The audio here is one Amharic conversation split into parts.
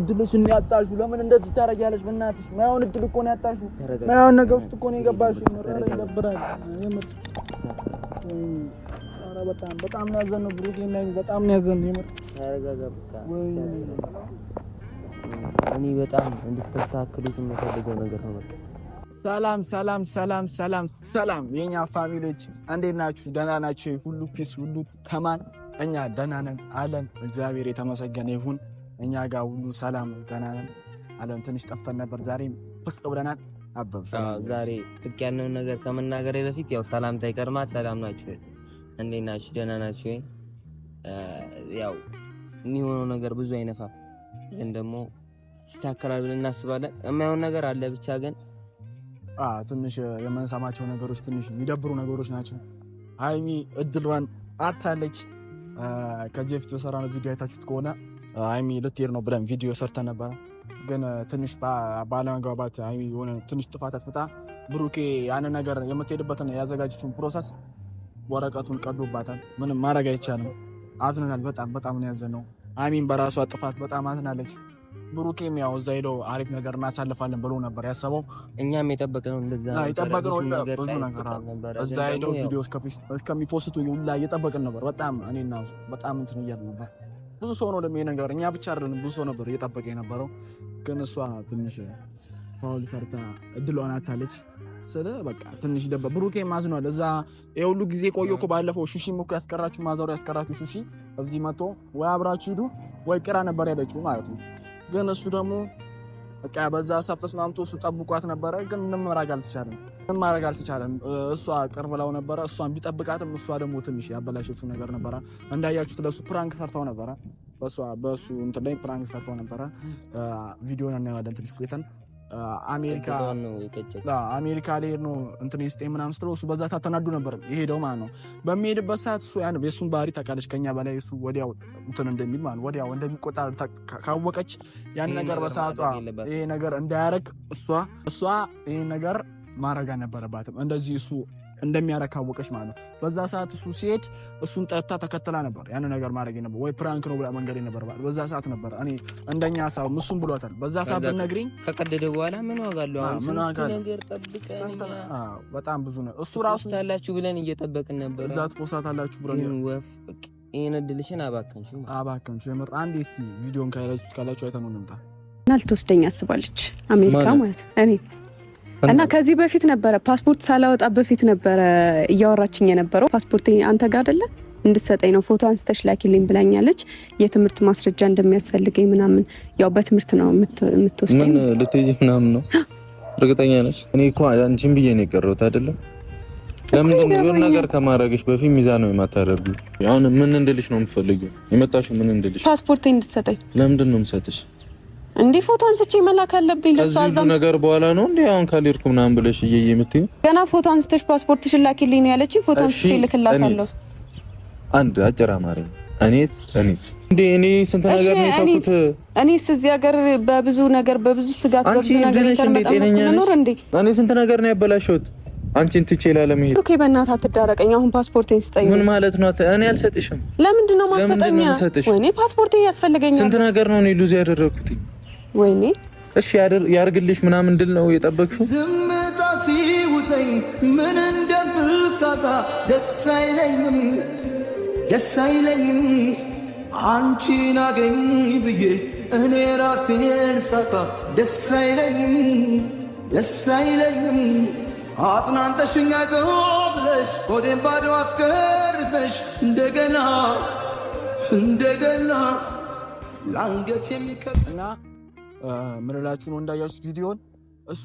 እድልሽን ያጣሽው ለምን እንደዚህ ታረጋለሽ? በእናትሽ ማይሆን እድል እኮ ነው ያጣሽው። ማይሆን ነገር ውስጥ እኮ ነው የገባሽው። መረረ ይደብራል። የምር ኧረ በጣም ነው ያዘነው ብሩክ ላይ በጣም ነው ያዘነው። የምር ታረጋጋ በቃ እኔ በጣም እንድትስተካከሉት የምፈልገው ነገር ነው። በቃ ሰላም የኛ ፋሚሊዎች እንዴት ናችሁ? ደህና ናችሁ? ሁሉ ፒስ ሁሉ ተማን እኛ ደህና ነን አለን። እግዚአብሔር የተመሰገነ ይሁን። እኛ ጋር ሁሉ ሰላም ደህና ነን አለን። ትንሽ ጠፍተን ነበር፣ ዛሬም ብቅ ብለናል። አበብ ዛሬ ብቅ ያልነውን ነገር ከመናገሬ በፊት ያው ሰላምታ ይቀርማል። ሰላም ናችሁ? እንዴት ናችሁ? ደህና ናችሁ? ያው የሚሆነው ነገር ብዙ አይነፋም፣ ግን ደግሞ ይስተካከላል ብለን እናስባለን። የማይሆን ነገር አለ ብቻ ግን ትንሽ የምንሰማቸው ነገሮች ትንሽ የሚደብሩ ነገሮች ናቸው። ሀይሚ እድሏን አታለች። ከዚህ በፊት በሰራነው ቪዲዮ አይታችሁት ከሆነ ሀይሚ ልትሄድ ነው ብለን ቪዲዮ ሰርተን ነበረ። ግን ትንሽ ባለመግባባት ሀይሚ የሆነ ትንሽ ጥፋት አጥፍታ ብሩኬ ያንን ነገር የምትሄድበትን ያዘጋጀችውን ፕሮሰስ ወረቀቱን ቀዶባታል። ምንም ማድረግ አይቻልም። አዝነናል። በጣም ነው ያዘነው። ሀይሚን በራሷ ጥፋት በጣም አዝናለች። ብሩኬም ያው እዛ ሄደው አሪፍ ነገር እናሳልፋለን ብሎ ነበር ያሰበው። እኛም የጠበቅነው እንደዛ ነው። የጠበቅነው ብዙ ነገር እዛ ሄደው ቪዲዮ እስከሚፖስቱ ሁላ እየጠበቅን ነበር። በጣም እኔና በጣም እንትን እያልን ነበር። ብዙ ሰው ነው ለምን ነገር እኛ ብቻ አይደለም ብዙ ሰው ነበር እየጠበቀ የነበረው። ግን እሷ ትንሽ ፋውል ሰርታ እድሏን አታለች። በቃ ትንሽ ብሩኬም አዝኗል። እዛ የሁሉ ጊዜ ቆየ እኮ ባለፈው ሹሺም እኮ ያስቀራችሁ ማዘሩ ያስቀራችሁ ሹሺ እዚህ መጥቶ ወይ አብራችሁ ሂዱ ወይ ቅራ ነበር ያለችው ማለት ነው። ግን እሱ ደግሞ በቃ በዛ ሀሳብ ተስማምቶ እሱ ጠብቋት ነበረ። ግን ምንም ማድረግ አልተቻለም። እሷ ቅርብላው ነበረ። እሷን ቢጠብቃትም እሷ ደግሞ ትንሽ ያበላሸችው ነገር ነበረ። እንዳያችሁት ለሱ ፕራንክ ሰርተው ነበረ። በሱ እንትን ላይ ፕራንክ ሰርተው ነበረ። ቪዲዮን እናያለን ትንሽ ቆይተን። አሜሪካ ላይ ነው እንትን ስቴ ምናምን ስትለው እሱ በዛ ተናዱ ነበር የሄደው ማለት ነው። በሚሄድበት ሰዓት እሱ ያን የሱን ባህሪ ታውቃለች ከኛ በላይ እሱ ወዲያው እንትን እንደሚል ማለት ወዲያው እንደሚቆጣ ካወቀች ያን ነገር በሰዓቷ ይሄ ነገር እንዳያረግ እሷ ይሄ ነገር ማረጋ ነበረባትም። እንደዚህ እሱ እንደሚያረግ ካወቀች ማለት ነው። በዛ ሰዓት እሱ ሲሄድ እሱን ጠርታ ተከትላ ነበር ያን ነገር ማድረግ ነበር ወይ ፕራንክ ነው ብላ መንገድ ነበር ማለት በዛ ሰዓት ነበር። እኔ እንደኛ ሀሳብ እሱም ብሏታል። በዛ ሰዓት ብትነግሪኝ ከቀደደ በኋላ ምን ዋጋ አለው? አሁን ምን ነገር ጠብቀን በጣም ብዙ ነው እሱ ራሱ ታላችሁ ብለን እየጠበቅን ነበር። እዛት ፖስታላችሁ ብለን ወፍ ይሄን እድልሽን አባከንሽ የምር። አንዴ እስቲ ቪዲዮን ካላችሁ አይተነው እንምጣ። ልትወስደኝ አስባለች አሜሪካ ማለት እኔ እና ከዚህ በፊት ነበረ ፓስፖርት ሳላወጣ በፊት ነበረ እያወራችኝ የነበረው። ፓስፖርት አንተ ጋር አይደለ እንድትሰጠኝ ነው ፎቶ አንስተሽ ላኪልኝ ብላኛለች። የትምህርት ማስረጃ እንደሚያስፈልገኝ ምናምን ያው በትምህርት ነው የምትወስደኝ። ምን ልትይጂ ምናምን ነው? እርግጠኛ ነሽ? እኔ እኮ አንቺን ብዬ ነው የቀረሁት አይደለም። ለምን ነው ነገር ከማድረግሽ በፊት ሚዛን ነው የማታደርጉ? አሁን ምን እንድልሽ ነው የምትፈልጊው? የመጣሽው ምን እንድልሽ? ፓስፖርት እንድትሰጠኝ። ለምንድን ነው የምሰጥሽ? እንዴ ፎቶ አንስቼ መላክ አለብኝ ለሷ። አዛም ነገር በኋላ ነው እንዴ አሁን ካልሄድኩ ምናምን ብለሽ እየየምትይ ገና ፎቶ አንስተሽ ፓስፖርትሽን ላኪልኝ ያለችኝ። ፎቶ አንስቼ ልክላታለሁ። አንድ አጭር አማርኛ እኔስ እንዴ እኔ ስንት ነገር ነው የታኩት። እኔስ እዚህ ሀገር በብዙ ስጋት በብዙ ነገር ነው እንዴ እኔ ስንት ነገር ነው ያበላሽሁት አንቺን ትቼ ላለመሄድ። ኦኬ በእናትህ አትዳረቀኝ። አሁን ፓስፖርቴን ስጠኝ። ምን ማለት ነው? እኔ አልሰጥሽም። ለምንድን ነው ማሰጠኛ? ወይኔ ፓስፖርቴን ያስፈልገኛል። ስንት ነገር ነው እኔ ሉዝ ያደረኩት። ወይኔ እሺ ያርግልሽ ምናምን እንድል ነው የጠበቅሽው? ዝምታ ሲውጠኝ ምን እንደምሳታ ደስ አይለኝም አንቺን አገኝ ብዬ እኔ ራሴን ሳታ ደስ አይለኝም አጽናንተሽኝ አይዞህ ብለሽ ሆዴን ባዶ አስቀርተሽ እንደገና ለአንገት እና ምን እላችሁ ነው እንዳያችሁት ቪዲዮን እሷ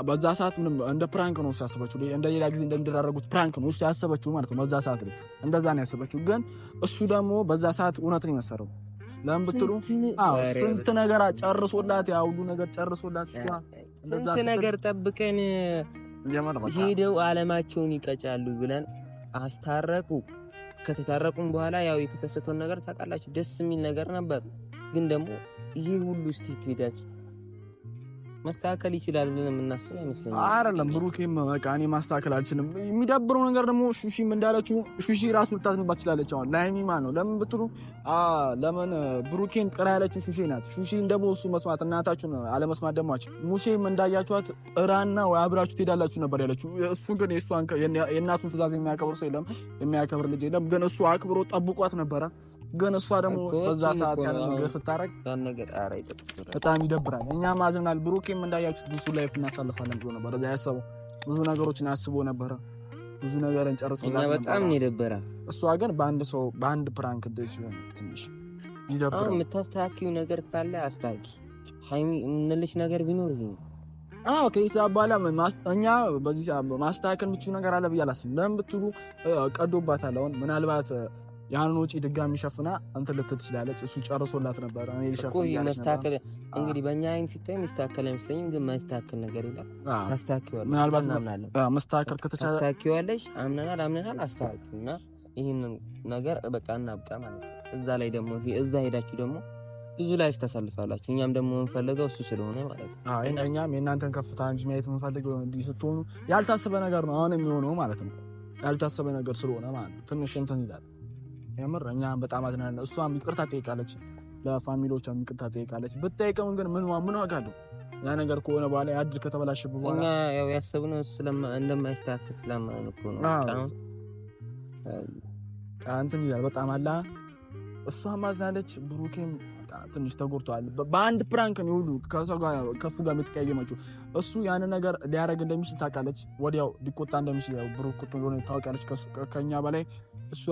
በዛ ሰዓት ምንም እንደ ፕራንክ ነው ያሰበችው። እንደ ሌላ ጊዜ እንደሚደራረጉት ፕራንክ ነው እሱ ያሰበችው ማለት ነው። በዛ ሰዓት ላይ እንደዛ ነው ያሰበችው። ግን እሱ ደግሞ በዛ ሰዓት እውነት ነው የመሰለው። ለምን ብትሉ ስንት ነገር ጨርሶላት ያ ሁሉ ነገር ጨርሶላት ስንት ነገር ጠብቀን ሄደው አለማቸውን ይቀጫሉ ብለን አስታረቁ። ከተታረቁም በኋላ ያው የተከሰተውን ነገር ታውቃላችሁ። ደስ የሚል ነገር ነበር። ግን ደግሞ ይሄ ሁሉ ስቴፕ ሄዳችሁ ማስተካከል ይችላል ብለን የምናስብ አይመስለኝም። አይደለም ብሩኬም በቃ እኔ ማስተካከል አልችልም። የሚደብረው ነገር ደግሞ ሹሺም እንዳለችው ሹሺ ራሱ ልታዝንባት ትችላለች። አሁን ላይሚ ማን ነው ለምን ብትሉ ለምን ብሩኬን ቅራ ያለችው ሹሺ ናት። ሹሺን ደግሞ እሱ መስማት እናታችሁን አለመስማት ደማች። ሙሼም እንዳያችኋት እራና ወይ አብራችሁ ትሄዳላችሁ ነበር ያለችው። እሱ ግን የእናቱን ትእዛዝ የሚያከብር ሰው የለም፣ የሚያከብር ልጅ የለም። ግን እሱ አክብሮ ጠብቋት ነበረ። ግን እሷ ደግሞ በዛ ሰዓት ያን ነገር ስታረግ በጣም ይደብራል። እኛም አዝናል። ብሩኬም እንዳያችሁት ብዙ ላይፍ እናሳልፋለን ብሎ ነበር። እዛ ያሰበው ብዙ ነገሮችን አስቦ ነበር። ብዙ ነገርን ጨርሶላት ነበር። በጣም ነው ይደብራል። እሷ ግን በአንድ ፕራንክ እንደዚህ ሲሆን ትንሽ ይደብራል። አሁን የምታስተካክዩ ነገር ካለ አስተካኪ። ሃይሚ የምንልሽ ነገር ቢኖር ይሄ ከዛ በኋላ እኛ በዚህ ማስተካከል የምትችይው ነገር አለ ብዬ አላስብም። ለምን ብትሉ ቀዶባታል። አሁን ምናልባት ያንን ወጪ ድጋሚ ሸፍና እንትን ልትል ትችላለች። እሱ ጨርሶላት ነበር። እኔ ልሸፍን ያለች ነበር። እንግዲህ በእኛ አይን ሲታይ ሚስተካከል አይመስለኝም። ግን ማስተካከል ነገር የለም። ታስተካክላለሽ። ምናልባት ማስተካከል ከተቻለ ታስተካክላለሽ። አምነናል አስተካክል እና ይህንን ነገር በቃ እናብቃ ማለት ነው። እዛ ላይ ደግሞ እዛ ሄዳችሁ ደግሞ ብዙ ላይፍ ታሳልፋላችሁ። እኛም ደግሞ የምንፈልገው እሱ ስለሆነ ማለት ነው። እኛም የእናንተን ከፍታ እንጂ ማየት የምንፈልገው እንዲህ ስትሆኑ ያልታሰበ ነገር ነው አሁን የሚሆነው ማለት ነው። ያልታሰበ ነገር ስለሆነ ማለት ነው ትንሽ እንትን ይላል። የምር እኛም በጣም አዝናለን። እሷም ይቅርታ ጠይቃለች፣ ለፋሚሊዎቿም ይቅርታ ጠይቃለች። ብትጠይቀው ግን ምን ዋጋ አለው? ያ ነገር ከሆነ በኋላ ያድር ከተበላሸ በኋላ እኛ ያው ያሰብነው እንደማይስተካከል ስለማን እኮ ነው። እንትን ይላል በጣም አላ። እሷም አዝናለች፣ ብሩኬም ትንሽ ተጎድቷል። በአንድ ፕራንክ ነው ሁሉ ከሱ ጋር የምትቀያየመችው። እሱ ያንን ነገር ሊያደርግ እንደሚችል ታውቃለች። ወዲያው ሊቆጣ እንደሚችል ያው ብሩክ ቁጡ እንደሆነ ታውቃለች ከኛ በላይ። እሷ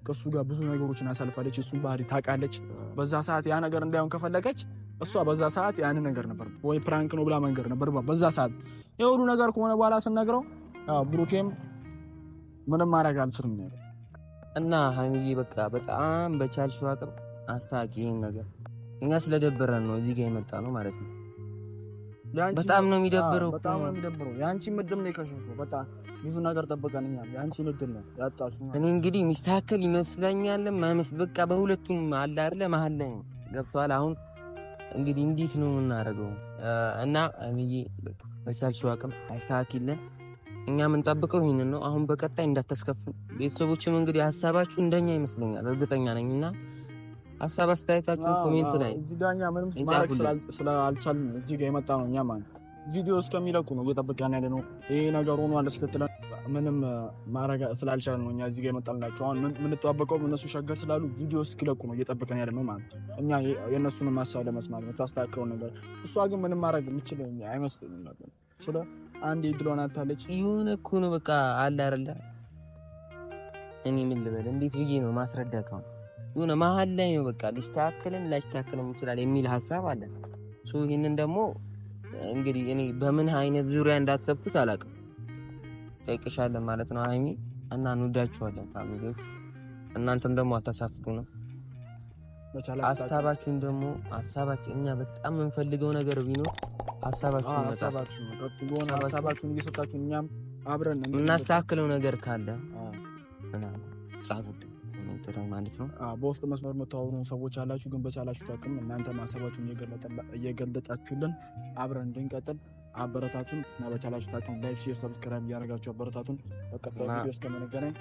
ከሱ ጋር ብዙ ነገሮችን አሳልፋለች። እሱን ባህሪ ታውቃለች። በዛ ሰዓት ያ ነገር እንዳይሆን ከፈለገች እሷ በዛ ሰዓት ያንን ነገር ነበር ወይ ፕራንክ ነው ብላ መንገር ነበር። በዛ ሰዓት የሁሉ ነገር ከሆነ በኋላ ስንነግረው ብሩኬም ምንም ማድረግ አልችልም ነው እና ሃይሚዬ በቃ በጣም በቻልሽው አቅም አስተካኪ ይሄን ነገር። እኛ ስለደበረን ነው እዚህ ጋር የመጣ ነው ማለት ነው። በጣም ነው የሚደብረው። በጣም ነው የሚደብረው። ያንቺ ምድም ነው የከሸፈው። በጣም ብዙ ነገር ጠበቀንኛል። ያንቺ ምድም ነው ያጣሽው። እኔ እንግዲህ ሚስተካከል ይመስለኛል ማይመስል በቃ በሁለቱም አለ አይደለ መሀል ላይ ገብቷል። አሁን እንግዲህ እንዴት ነው የምናደርገው? እና አሚዬ በቻልሽው አቅም አስተካኪልን። እኛ የምንጠብቀው ይሄንን ነው። አሁን በቀጣይ እንዳታስከፉ ቤተሰቦችም እንግዲህ ሀሳባችሁ እንደኛ ይመስለኛል እርግጠኛ ነኝና ሀሳብ አስተያየታችሁን ኮሜንት ላይ እዚህ ጋር እኛ ምንም ማድረግ ስላልቻልን እዚህ ጋር የመጣ ነው። እኛ ማለት ቪዲዮ እስከሚለቁ ነው እየጠበቅን ያለ ነው። ይሄ ነገር ሆኗል እስክትለን ምንም ማድረግ ስላልቻልን ነው እኛ እዚህ ጋር የመጣንላችሁ። አሁን የምንጠባበቀው እነሱ ሸገር ስላሉ ቪዲዮ እስኪለቁ ነው እየጠበቅን ያለ ነው ማለት እኛ የእነሱንም ሀሳብ ለመስማት የምታስተካክለው ነገር። እሷ ግን ምንም ማድረግ የምችል አይመስለኝም ነበር። ስለ አንድ ድሎን አታለች የሆነ እኮ ነው በቃ አለ አይደለ። እኔ ምን ልበል እንዴት ብዬ ነው ማስረዳት? የሆነ መሀል ላይ ነው በቃ ሊስተካከልም ላይስተካከልም ይችላል የሚል ሀሳብ አለ። ይህንን ደግሞ እንግዲህ እኔ በምን አይነት ዙሪያ እንዳሰብኩት አላውቅም። ጠይቅሻለን ማለት ነው ሃይሚ እና እንወዳችኋለን ፋሚሊዎች። እናንተም ደግሞ አታሳፍሩ ነው ሀሳባችሁን ደግሞ እኛ በጣም የምንፈልገው ነገር ቢኖር ሀሳባችሁን እየሰጣችሁ እኛም አብረን የምናስተካክለው ነገር ካለ ጻፉት ማለት ነው። በውስጥ መስመር የምታወሩ ሰዎች አላችሁ፣ ግን በቻላችሁ ታቅም እናንተ ሀሳባችሁን እየገለጣችሁልን አብረን እንድንቀጥል አበረታቱን እና በቻላችሁ ታቅም ላይክ፣ ሼር፣ ሰብስክራይብ እያደረጋችሁ አበረታቱን። በቀጣይ ቪዲዮ እስከምንገናኝ